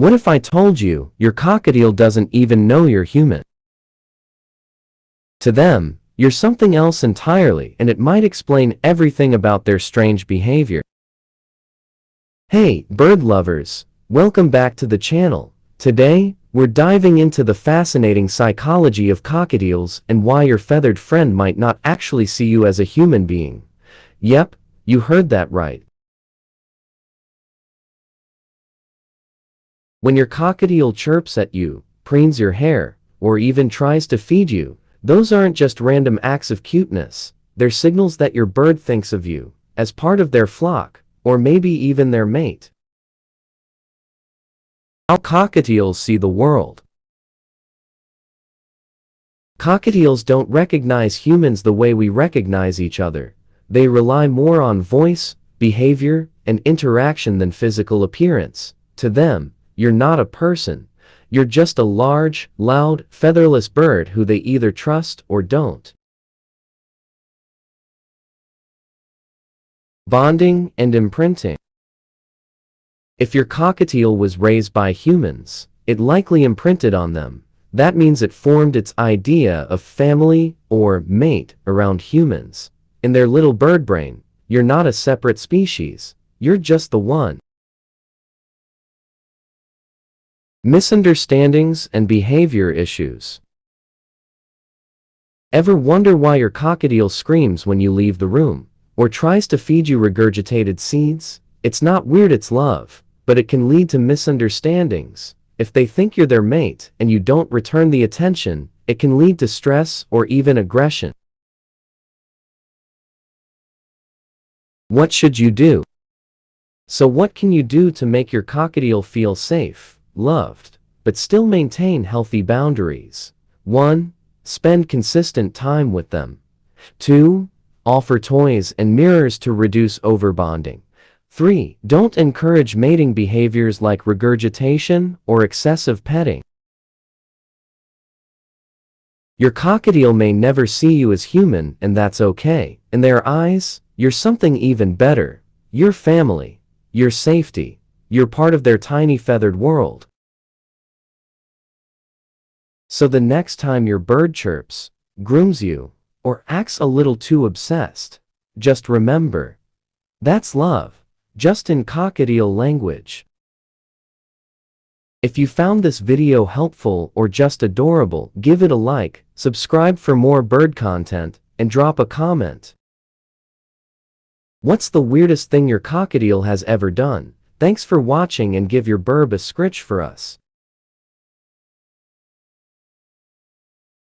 What if I told you your cockatiel doesn't even know you're human? To them, you're something else entirely, and it might explain everything about their strange behavior. Hey, bird lovers, welcome back to the channel. Today, we're diving into the fascinating psychology of cockatiels and why your feathered friend might not actually see you as a human being. Yep, you heard that right. When your cockatiel chirps at you, preens your hair, or even tries to feed you, those aren't just random acts of cuteness. They're signals that your bird thinks of you as part of their flock, or maybe even their mate. How cockatiels see the world. Cockatiels don't recognize humans the way we recognize each other. They rely more on voice, behavior, and interaction than physical appearance. To them, you're not a person. You're just a large, loud, featherless bird who they either trust or don't. Bonding and imprinting. If your cockatiel was raised by humans, it likely imprinted on them. That means it formed its idea of family or mate around humans. In their little bird brain, you're not a separate species. You're just the one. Misunderstandings and behavior issues. Ever wonder why your cockatiel screams when you leave the room, or tries to feed you regurgitated seeds? It's not weird, it's love, but it can lead to misunderstandings. If they think you're their mate and you don't return the attention, it can lead to stress or even aggression. What should you do? So what can you do to make your cockatiel feel safe, loved, but still maintain healthy boundaries? 1. Spend consistent time with them. 2. Offer toys and mirrors to reduce overbonding. 3. Don't encourage mating behaviors like regurgitation or excessive petting. Your cockatiel may never see you as human, and that's okay. In their eyes, you're something even better. You're family. You're safety. You're part of their tiny feathered world. So the next time your bird chirps, grooms you, or acts a little too obsessed, just remember, that's love, just in cockatiel language. If you found this video helpful or just adorable, give it a like, subscribe for more bird content, and drop a comment. What's the weirdest thing your cockatiel has ever done? Thanks for watching, and give your burb a scritch for us.